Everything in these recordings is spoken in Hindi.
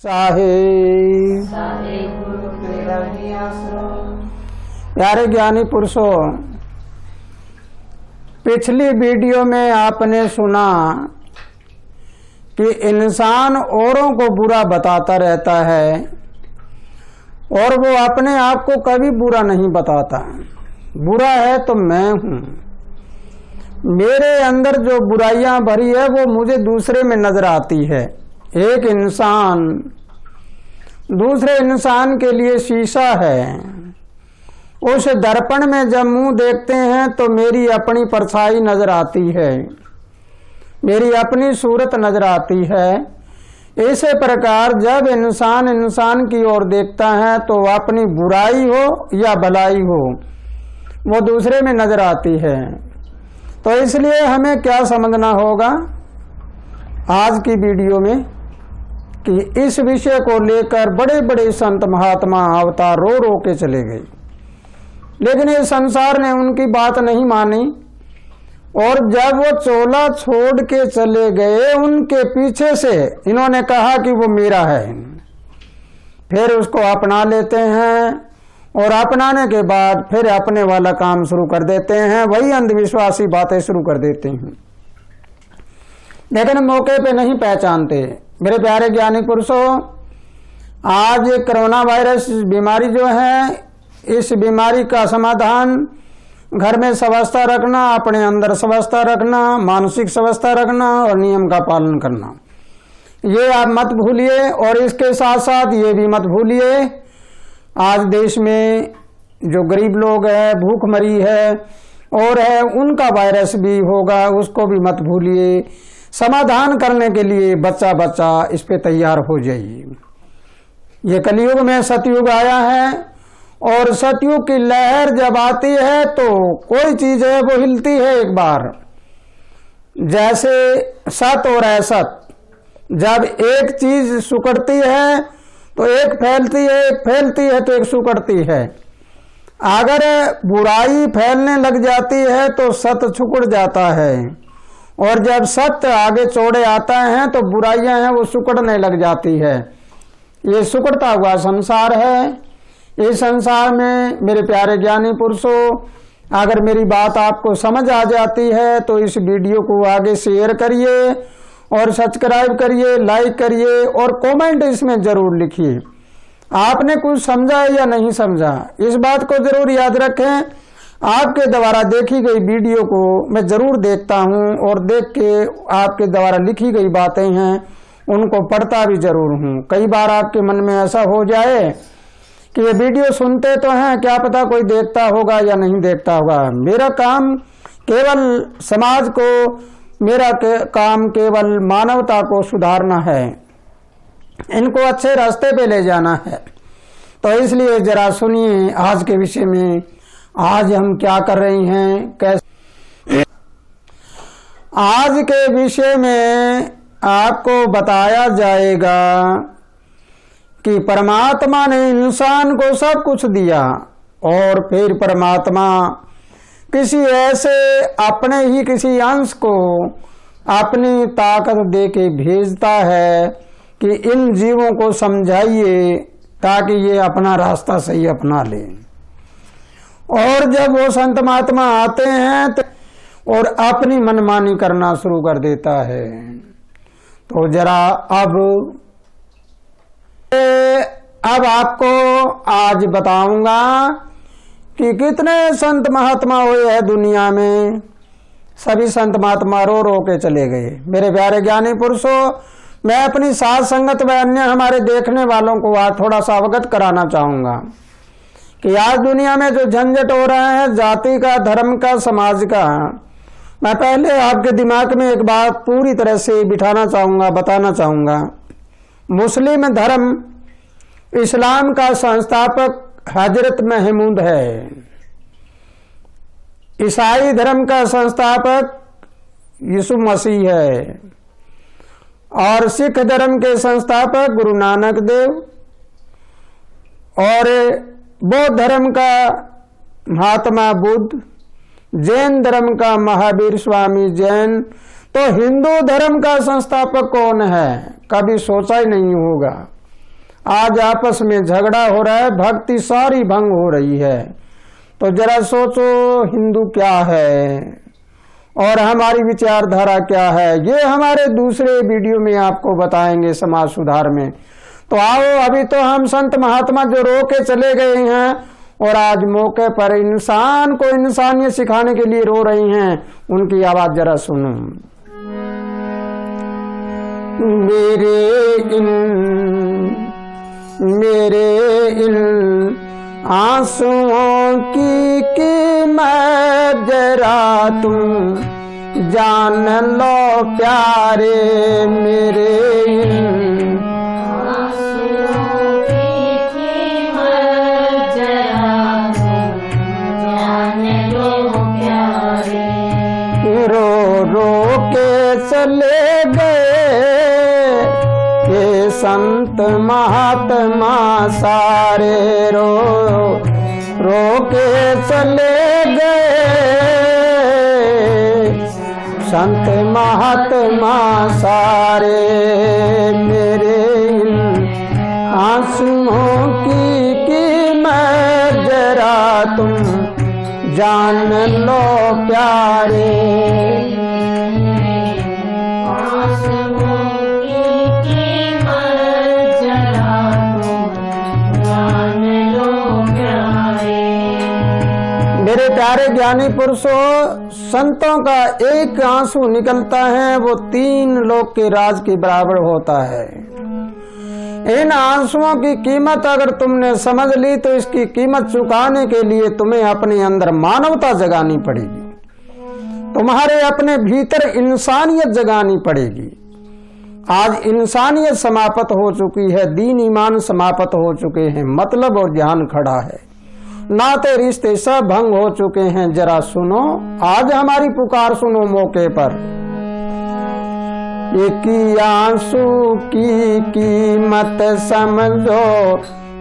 प्यारे ज्ञानी पुरुषों, पिछली वीडियो में आपने सुना कि इंसान औरों को बुरा बताता रहता है और वो अपने आप को कभी बुरा नहीं बताता। बुरा है तो मैं हूँ, मेरे अंदर जो बुराइयां भरी है वो मुझे दूसरे में नजर आती है। एक इंसान दूसरे इंसान के लिए शीशा है। उस दर्पण में जब मुंह देखते हैं तो मेरी अपनी परछाई नजर आती है, मेरी अपनी सूरत नजर आती है। इसी प्रकार जब इंसान इंसान की ओर देखता है तो अपनी बुराई हो या भलाई हो वो दूसरे में नजर आती है। तो इसलिए हमें क्या समझना होगा आज की वीडियो में कि इस विषय को लेकर बड़े बड़े संत महात्मा अवतार रो रो के चले गए, लेकिन इस संसार ने उनकी बात नहीं मानी और जब वो चोला छोड़ के चले गए उनके पीछे से इन्होंने कहा कि वो मेरा है। फिर उसको अपना लेते हैं और अपनाने के बाद फिर अपने वाला काम शुरू कर देते हैं, वही अंधविश्वासी बातें शुरू कर देते हैं, लेकिन मौके पे नहीं पहचानते। मेरे प्यारे ज्ञानी पुरुषों, आज कोरोना वायरस बीमारी जो है, इस बीमारी का समाधान घर में स्वस्थता रखना, अपने अंदर स्वस्थता रखना, मानसिक स्वस्थता रखना और नियम का पालन करना, ये आप मत भूलिए। और इसके साथ साथ ये भी मत भूलिए, आज देश में जो गरीब लोग हैं, भूखमरी है और है, उनका वायरस भी होगा, उसको भी मत भूलिए। समाधान करने के लिए बच्चा बच्चा इस पे तैयार हो जाइए। ये कलयुग में सतयुग आया है और सतयुग की लहर जब आती है तो कोई चीज है वो हिलती है एक बार। जैसे सत और असत, जब एक चीज सुकड़ती है तो एक फैलती है, एक फैलती है तो एक सुकड़ती है। अगर बुराई फैलने लग जाती है तो सत सुकड़ जाता है और जब सत्य आगे चौड़े आता है तो बुराइयां हैं वो सुकड़ने लग जाती है। ये सुकड़ता हुआ संसार है। इस संसार में मेरे प्यारे ज्ञानी पुरुषों, अगर मेरी बात आपको समझ आ जाती है तो इस वीडियो को आगे शेयर करिए और सब्सक्राइब करिए, लाइक करिए और कमेंट इसमें जरूर लिखिए। आपने कुछ समझा या नहीं समझा, इस बात को जरूर याद रखें। आपके द्वारा देखी गई वीडियो को मैं जरूर देखता हूं और देख के आपके द्वारा लिखी गई बातें हैं उनको पढ़ता भी जरूर हूं। कई बार आपके मन में ऐसा हो जाए कि ये वीडियो सुनते तो हैं, क्या पता कोई देखता होगा या नहीं देखता होगा। मेरा काम केवल समाज को, मेरा काम केवल मानवता को सुधारना है, इनको अच्छे रास्ते पे ले जाना है। तो इसलिए जरा सुनिए आज के विषय में, आज हम क्या कर रहे हैं, कैसे। आज के विषय में आपको बताया जाएगा कि परमात्मा ने इंसान को सब कुछ दिया और फिर परमात्मा किसी ऐसे अपने ही किसी अंश को अपनी ताकत दे के भेजता है कि इन जीवों को समझाइए ताकि ये अपना रास्ता सही अपना लें। और जब वो संत महात्मा आते हैं तो और अपनी मनमानी करना शुरू कर देता है। तो जरा अब आपको आज बताऊंगा कि कितने संत महात्मा हुए हैं दुनिया में। सभी संत महात्मा रो रो के चले गए। मेरे प्यारे ज्ञानी पुरुषों, मैं अपनी साथ संगत व अन्य हमारे देखने वालों को आज थोड़ा सा अवगत कराना चाहूंगा कि आज दुनिया में जो झंझट हो रहा है जाति का, धर्म का, समाज का, मैं पहले आपके दिमाग में एक बात पूरी तरह से बिठाना चाहूंगा, बताना चाहूंगा। मुस्लिम धर्म, इस्लाम का संस्थापक हजरत महमूद है। ईसाई धर्म का संस्थापक यीशु मसीह है और सिख धर्म के संस्थापक गुरु नानक देव और बौद्ध धर्म का महात्मा बुद्ध, जैन धर्म का महावीर स्वामी जैन। तो हिंदू धर्म का संस्थापक कौन है, कभी सोचा ही नहीं होगा। आज आपस में झगड़ा हो रहा है, भक्ति सारी भंग हो रही है। तो जरा सोचो हिंदू क्या है और हमारी विचारधारा क्या है, ये हमारे दूसरे वीडियो में आपको बताएंगे समाज सुधार में। तो आओ, अभी तो हम संत महात्मा जो रो के चले गए हैं और आज मौके पर इंसान को इंसानियत सिखाने के लिए रो रही हैं, उनकी आवाज जरा सुनो। मेरे इन आंसुओं की कीमत जरा तुम जान लो प्यारे, मेरे इन आंसुओं की कीमत जरा तुम जान लो प्यारे। रो रो के चले गए ये संत महात्मा सारे, रो रो के चले गए संत महात्मा सारे, मेरे इन आंसुओं की कीमत जरा तुम जान लो प्यारे। मेरे प्यारे ज्ञानी पुरुषों, संतों का एक आंसू निकलता है वो 3 लोक के राज के बराबर होता है। इन आंसुओं की कीमत अगर तुमने समझ ली तो इसकी कीमत चुकाने के लिए तुम्हें अपने अंदर मानवता जगानी पड़ेगी, तुम्हारे अपने भीतर इंसानियत जगानी पड़ेगी। आज इंसानियत समाप्त हो चुकी है, दीन ईमान समाप्त हो चुके हैं, मतलब और ज्ञान खड़ा है, नाते रिश्ते सब भंग हो चुके हैं। जरा सुनो, आज हमारी पुकार सुनो मौके पर। एक आंसू की कीमत समझो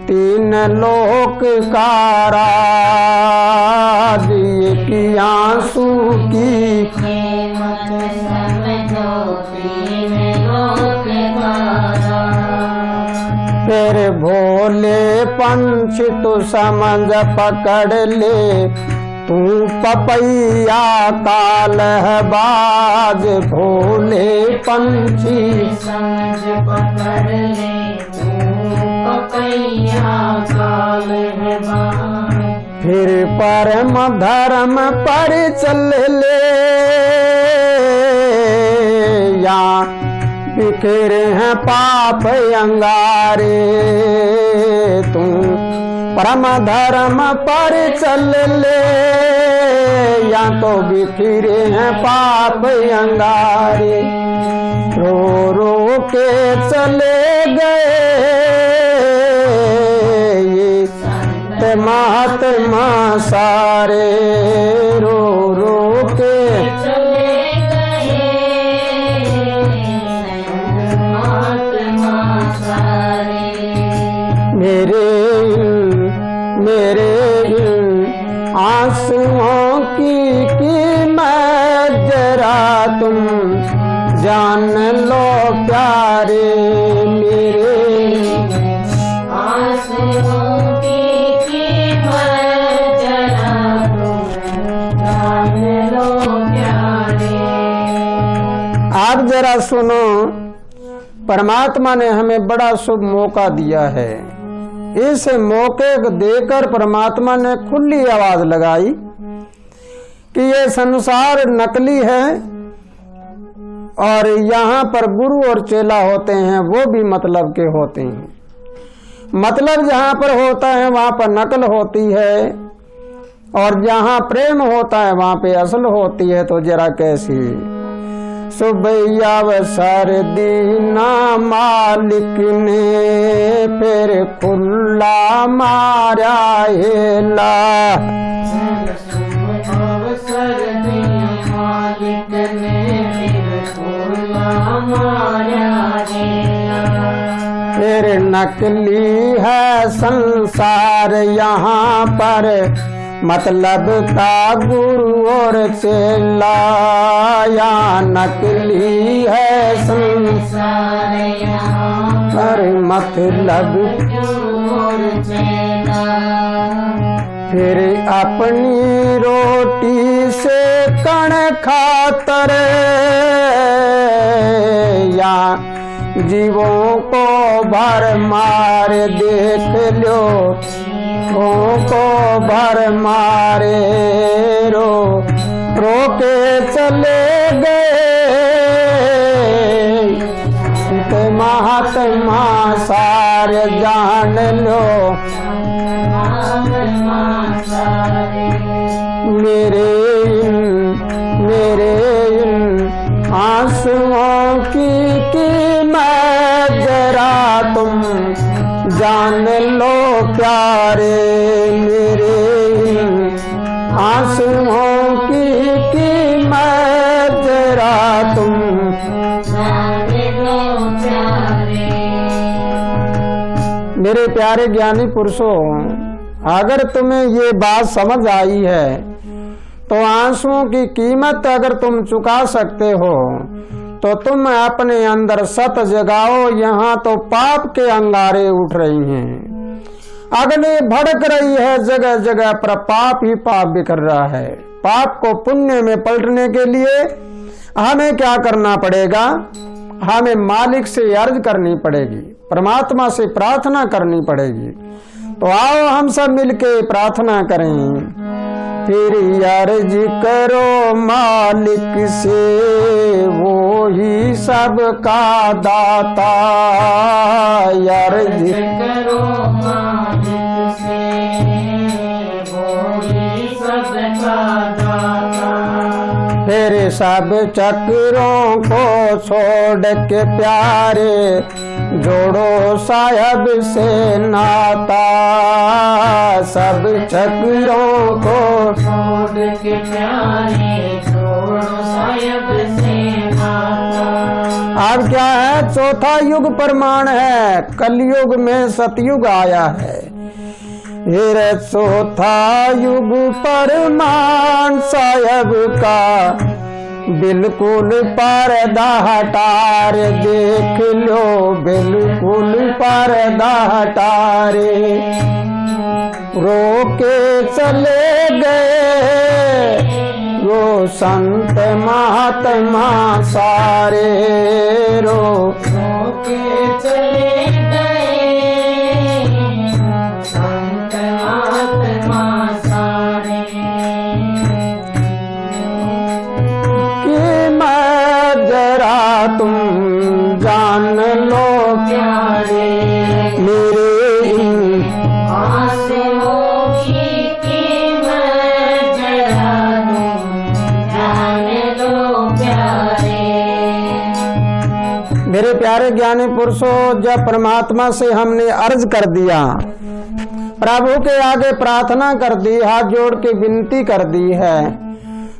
3 लोक का राज, एक आंसू की कीमत समझो 3 लोक का राज। फिर भोले पंछ तू समझ पकड़ ले, तू पपैया कालहबाज, भोले पंछी समझ पकड़ ले, तू पपैया कालहबाज। फिर परम धर्म पर चल ले, या बिखरे हैं पाप अंगारे, तू परम धर्म पर चल ले, या तो बिखरे हैं पाप अंगारे। रो रो के चले गए ये संत महात्मा सारे, रो रो के आंसुओं की कीमत जरा तुम जान लो प्यारे, मेरे आंसुओं की कीमत जरा तुम जान लो प्यारे। आप जरा सुनो, परमात्मा ने हमें बड़ा शुभ मौका दिया है। इस मौके को देकर परमात्मा ने खुली आवाज लगाई कि ये संसार नकली है और यहाँ पर गुरु और चेला होते हैं, वो भी मतलब के होते हैं। मतलब जहाँ पर होता है वहाँ पर नकल होती है और जहाँ प्रेम होता है वहाँ पे असल होती है। तो जरा कैसी सुबह अवसर दीना मालिक ने, फिर खुला मारा हेला। अवसर दीना मालिक ने, फिर खुला मारा हेला। फिर नकली है संसार यहाँ पर, मतलब का गुरु और चेला, या नकली है संसार यहाँ अरे मतलब फिर अपनी रोटी से कण खातर या जीवों को भर मार देख लो, को भर मारे रो के चले गए महात्मा सारे जान लो। मेरे आंसुओं की कीमत जरा तुम जान लो प्यारे, मेरे आंसुओं की कीमत जरा तुम जान लो प्यारे। मेरे प्यारे ज्ञानी पुरुषों, अगर तुम्हें ये बात समझ आई है तो आंसुओं की कीमत अगर तुम चुका सकते हो तो तुम अपने अंदर सत जगाओ। यहाँ तो पाप के अंगारे उठ रही हैं, अग्नि भड़क रही है, जगह जगह पर पाप ही पाप बिखर रहा है। पाप को पुण्य में पलटने के लिए हमें क्या करना पड़ेगा? हमें मालिक से अर्ज करनी पड़ेगी, परमात्मा से प्रार्थना करनी पड़ेगी। तो आओ हम सब मिलके प्रार्थना करें। फिर अर्ज करो मालिक से, वो ही सबका दाता। अर्ज करो मालिक से, वो ही सबका दाता। फिर सब चक्रों को छोड़ के प्यारे जोड़ो साहब से नाता। सब चक्रों को छोड़ के प्यारे जोड़ो साहब से नाता। अब क्या है? चौथा युग प्रमाण है, कलयुग में सतयुग आया है। फिर चौथा युग प्रमाण साहब का बिल्कुल पर्दा हटा रे, देख लो बिल्कुल पर्दा हटा रे। रो के चले गए वो संत महात्मा सारे, रो के चले गए संत महात्मा सारे। जरा तुम जान लो प्यारे, मेरे आंसुओं की कीमत जरा तुम जान लो प्यारे। मेरे प्यारे ज्ञानी पुरुषों, जब परमात्मा से हमने अर्ज कर दिया, प्रभु के आगे प्रार्थना कर दी, हाथ जोड़ के विनती कर दी है,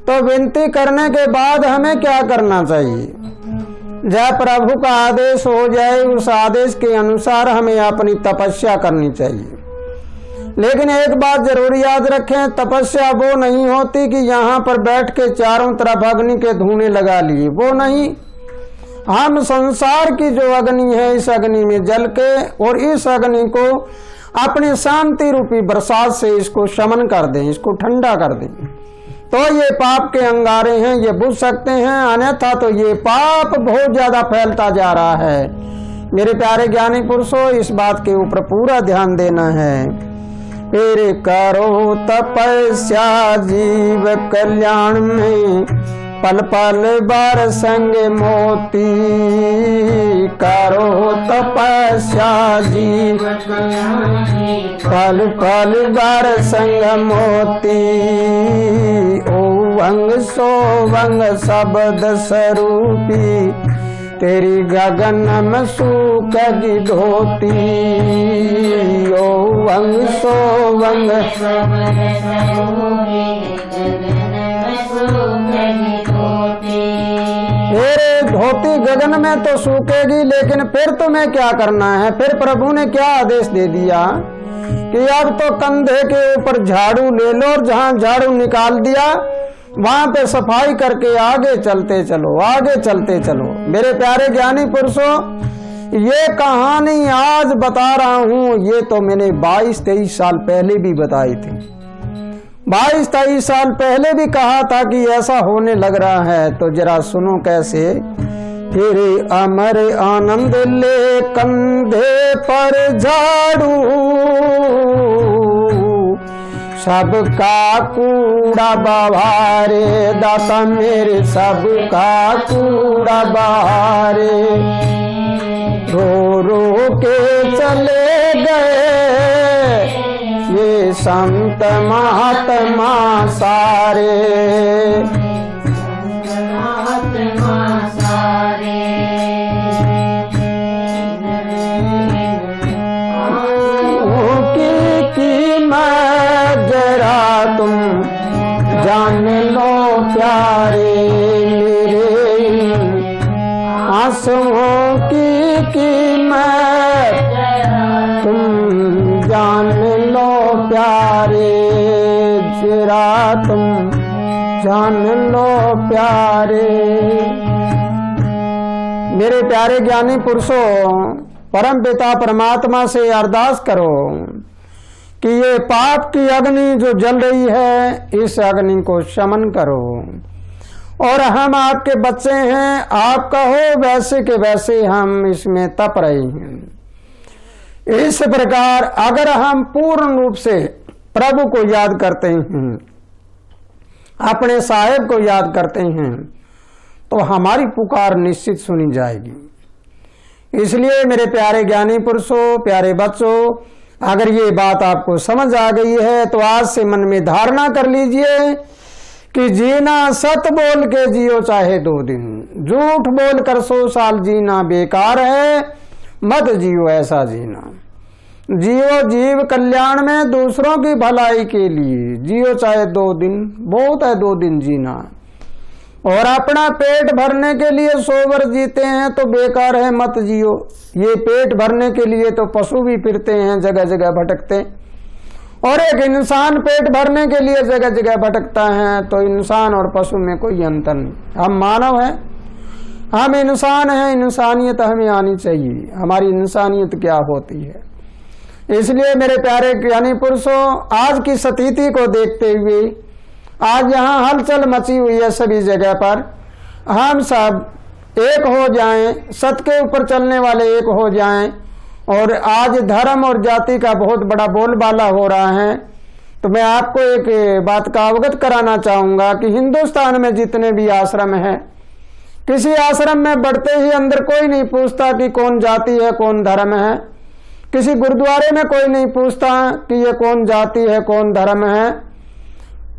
तो विनती करने के बाद हमें क्या करना चाहिए? जब प्रभु का आदेश हो जाए, उस आदेश के अनुसार हमें अपनी तपस्या करनी चाहिए। लेकिन एक बात जरूर याद रखें, तपस्या वो नहीं होती कि यहाँ पर बैठ के चारों तरफ अग्नि के धुएं लगा लिए, वो नहीं। हम संसार की जो अग्नि है, इस अग्नि में जल के और इस अग्नि को अपनी शांति रूपी बरसात से इसको शमन कर दें, इसको ठंडा कर दें, तो ये पाप के अंगारे हैं, ये बुझ सकते हैं। अन्यथा तो ये पाप बहुत ज्यादा फैलता जा रहा है। मेरे प्यारे ज्ञानी पुरुषों, इस बात के ऊपर पूरा ध्यान देना है। फिर करो तपस्या जीव कल्याण में, पल पल बरसेंगे मोती। करो तपस्या जीव पल पल बरसेंगे मोती। ओंग सोवंग शब्द स्वरूपी, तेरी गगन में सूखी धोती। ओंग सोवंग तेरे धोती गगन में तो सूखेगी, लेकिन फिर तुम्हें क्या करना है? फिर प्रभु ने क्या आदेश दे दिया कि अब तो कंधे के ऊपर झाड़ू ले लो, और जहाँ झाड़ू निकाल दिया वहां पे सफाई करके आगे चलते चलो, आगे चलते चलो। मेरे प्यारे ज्ञानी पुरुषों, ये कहानी आज बता रहा हूँ, ये तो मैंने 22-23 साल पहले भी बताई थी। 22-23 साल पहले भी कहा था कि ऐसा होने लग रहा है। तो जरा सुनो कैसे। फिर अमर आनंद ले कंधे पर झाड़ू, सबका कूड़ा बहारे, दाता मेरे सबका कूड़ा बहारे। रो रो के चले गए ये संत महात्मा सारे, तुम जान लो प्यारे मेरे, आंसुओं की कीमत तुम जान लो प्यारे, जरा तुम जान लो प्यारे। मेरे प्यारे ज्ञानी पुरुषों, परम पिता परमात्मा से अरदास करो कि ये पाप की अग्नि जो जल रही है, इस अग्नि को शमन करो। और हम आपके बच्चे हैं, आप कहो वैसे के वैसे हम इसमें तप रहे हैं। इस प्रकार अगर हम पूर्ण रूप से प्रभु को याद करते हैं, अपने साहेब को याद करते हैं, तो हमारी पुकार निश्चित सुनी जाएगी। इसलिए मेरे प्यारे ज्ञानी पुरुषों, प्यारे बच्चों, अगर ये बात आपको समझ आ गई है तो आज से मन में धारणा कर लीजिए कि जीना सत बोल के जियो चाहे 2 दिन, झूठ बोल कर 100 साल जीना बेकार है। मत जियो ऐसा जीना, जियो जीव कल्याण में, दूसरों की भलाई के लिए जियो चाहे 2 दिन, बहुत है 2 दिन जीना। और अपना पेट भरने के लिए 100 वर्ष जीते हैं तो बेकार है, मत जियो। ये पेट भरने के लिए तो पशु भी फिरते हैं, जगह जगह भटकते, और एक इंसान पेट भरने के लिए जगह जगह भटकता है। तो इंसान और पशु में कोई अंतर नहीं। हम मानव हैं, हम इंसान हैं, इंसानियत हमें आनी चाहिए। हमारी इंसानियत क्या होती है। इसलिए मेरे प्यारे ज्ञानी पुरुषों, आज की स्थिति को देखते हुए, आज यहाँ हलचल मची हुई है सभी जगह पर, हम सब एक हो जाएं, सत्य के ऊपर चलने वाले एक हो जाएं। और आज धर्म और जाति का बहुत बड़ा बोलबाला हो रहा है। तो मैं आपको एक बात का अवगत कराना चाहूंगा कि हिंदुस्तान में जितने भी आश्रम हैं, किसी आश्रम में बढ़ते ही अंदर कोई नहीं पूछता कि कौन जाति है, कौन धर्म है। किसी गुरुद्वारे में कोई नहीं पूछता कि ये कौन जाति है, कौन धर्म है।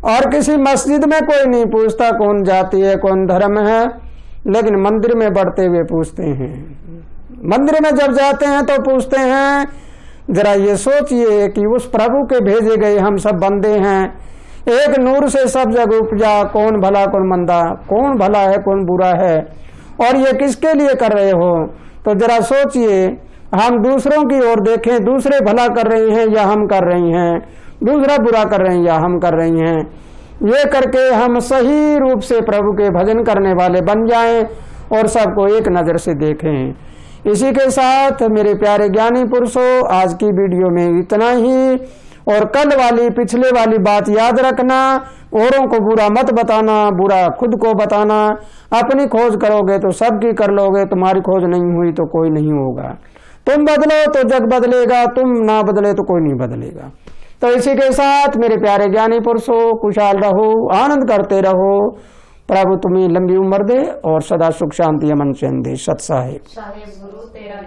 और किसी मस्जिद में कोई नहीं पूछता कौन जाति है, कौन धर्म है। लेकिन मंदिर में बढ़ते हुए पूछते हैं। मंदिर में जब जाते हैं तो पूछते हैं। जरा ये सोचिए कि उस प्रभु के भेजे गए हम सब बंदे हैं, एक नूर से सब जग उपजा, कौन भला कौन मंदा, कौन भला है कौन बुरा है, और ये किसके लिए कर रहे हो। तो जरा सोचिए, हम दूसरों की ओर देखें, दूसरे भला कर रहे हैं या हम कर रहे हैं, दूसरा बुरा कर रहे हैं या हम कर रहे हैं। ये करके हम सही रूप से प्रभु के भजन करने वाले बन जाएं और सबको एक नजर से देखें। इसी के साथ मेरे प्यारे ज्ञानी पुरुषों, आज की वीडियो में इतना ही। और कल वाली पिछले वाली बात याद रखना, औरों को बुरा मत बताना, बुरा खुद को बताना। अपनी खोज करोगे तो सबकी कर लोगे, तुम्हारी खोज नहीं हुई तो कोई नहीं होगा। तुम बदलो तो जग बदलेगा, तुम ना बदले तो कोई नहीं बदलेगा। तो इसी के साथ मेरे प्यारे ज्ञानी पुरुषों, खुशहाल रहो, आनंद करते रहो। प्रभु तुम्हें लंबी उम्र दे और सदा सुख शांति अमन चैन दे। सत साहेब। साहेब गुरु तेरा